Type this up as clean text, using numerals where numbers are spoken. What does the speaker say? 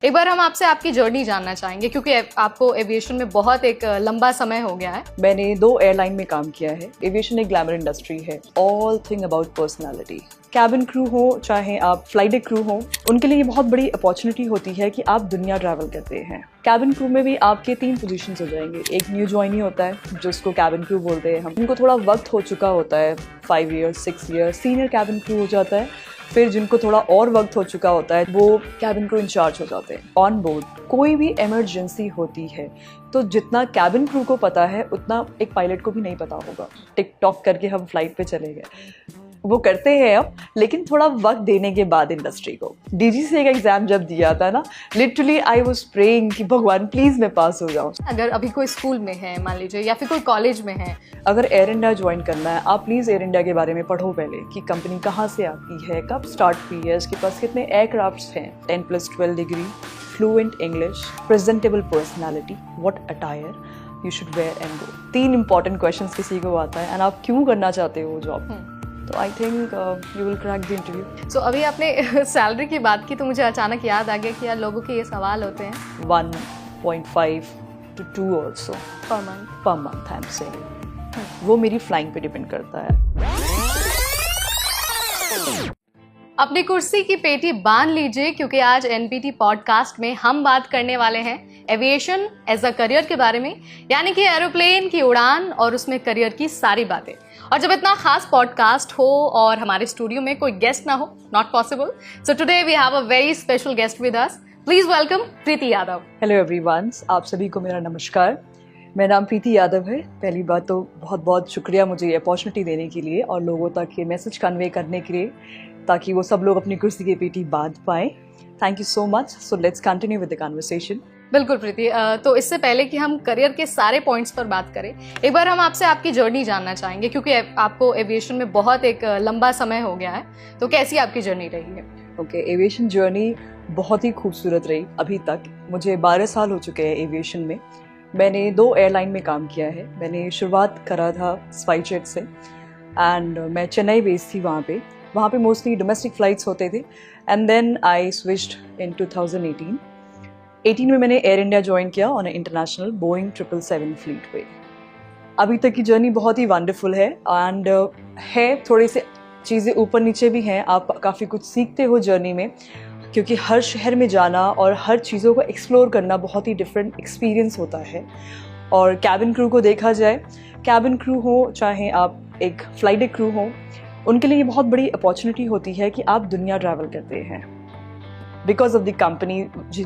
एक बार हम आपसे आपकी जर्नी जानना चाहेंगे क्योंकि आपको एविएशन में बहुत एक लंबा समय हो गया है। मैंने 2 एयरलाइन में काम किया है। एविएशन एक ग्लैमर इंडस्ट्री है। All thing about personality. Cabin crew हो चाहे आप फ्लाइट डेक क्रू हो, उनके लिए ये बहुत बड़ी अपॉर्चुनिटी होती है कि आप दुनिया ट्रैवल करते हैं। कैबिन क्रू में भी आपके 3 पोजीशंस हो जाएंगे। एक न्यू ज्वाइनी होता है जिसको कैबिन क्रू बोलते हैं हम। उनको थोड़ा वक्त हो चुका होता है, 5 years 6 years, senior cabin crew हो जाता है। फिर जिनको थोड़ा और वक्त हो चुका होता है वो कैबिन क्रू इंचार्ज हो जाते हैं। ऑन बोर्ड कोई भी इमरजेंसी होती है तो जितना कैबिन क्रू को पता है उतना एक पायलट को भी नहीं पता होगा। टिकटॉक करके हम फ्लाइट पे चले गए, वो करते हैं अब, लेकिन थोड़ा वक्त देने के बाद इंडस्ट्री को। डीजीसी का एग्जाम जब दिया था ना, लिटरली आई वाज प्रेइंग कि भगवान प्लीज मैं पास हो जाऊं। अगर अभी कोई स्कूल में है मान लीजिए या फिर कोई कॉलेज में है, अगर एयर इंडिया ज्वाइन करना है, आप प्लीज़ एयर इंडिया के बारे में पढ़ो पहले कि कंपनी कहाँ से आती है, कब स्टार्ट हुई है, इसके पास कितने एयरक्राफ्ट्स हैं, 10+12 degree, fluent English, presentable personality, what attire you should wear and go. 3 important questions किसी को आता है एंड आप क्यों करना चाहते हो वो जॉब, तो I think you will crack the interview. So अभी आपने सैलरी की बात की तो मुझे अचानक याद आ गया कि यार लोगों के ये सवाल होते हैं। 1.5 to 2 also per month I am saying. वो मेरी फ्लाइंग पे डिपेंड करता है। अपनी कुर्सी की पेटी बांध लीजिए क्योंकि आज एनपीटी पॉडकास्ट में हम बात करने वाले हैं एविएशन एज अ करियर के बारे में, यानी कि एरोप्लेन की उड़ान और उसमें करियर की सारी बातें। और जब इतना खास पॉडकास्ट हो और हमारे स्टूडियो में कोई गेस्ट ना हो, not possible. So today we have a very special guest with us. Please welcome Preeti Yadav. Hello everyone, आप सभी को मेरा नमस्कार। मेरा नाम प्रीति यादव है। पहली बात तो बहुत बहुत शुक्रिया मुझे ये अपॉर्चुनिटी देने के लिए और लोगों तक ये मैसेज कन्वे करने के लिए ताकि वो सब लोग अपनी कुर्सी की पेटी बांध पाएं। Thank you so much. So let's continue with the conversation. बिल्कुल प्रीति, तो इससे पहले कि हम करियर के सारे पॉइंट्स पर बात करें, एक बार हम आपसे आपकी जर्नी जानना चाहेंगे क्योंकि आपको एविएशन में बहुत एक लंबा समय हो गया है। तो कैसी आपकी जर्नी रही है? ओके, एविएशन जर्नी बहुत ही खूबसूरत रही अभी तक। मुझे 12 साल हो चुके हैं एविएशन में। मैंने 2 एयरलाइन में काम किया है। मैंने शुरुआत करा था स्पाइसजेट से एंड मैं चेन्नई बेस्ड थी वहाँ पे मोस्टली डोमेस्टिक फ्लाइट्स होते थे। एंड देन आई स्विच्ड इन 2018 में मैंने एयर इंडिया ज्वाइन किया ऑन इंटरनेशनल बोइंग 777 फ्लीट पे। अभी तक की जर्नी बहुत ही वंडरफुल है एंड है थोड़ी सी चीज़ें ऊपर नीचे भी हैं। आप काफ़ी कुछ सीखते हो जर्नी में क्योंकि हर शहर में जाना और हर चीज़ों को एक्सप्लोर करना बहुत ही डिफरेंट एक्सपीरियंस होता है। और कैबिन क्रू को देखा जाए, कैबिन क्रू हो चाहे आप एक फ्लाइट डेक क्रू हो, उनके लिए ये बहुत बड़ी अपॉर्चुनिटी होती है कि आप दुनिया ट्रैवल करते हैं बिकॉज ऑफ द कंपनी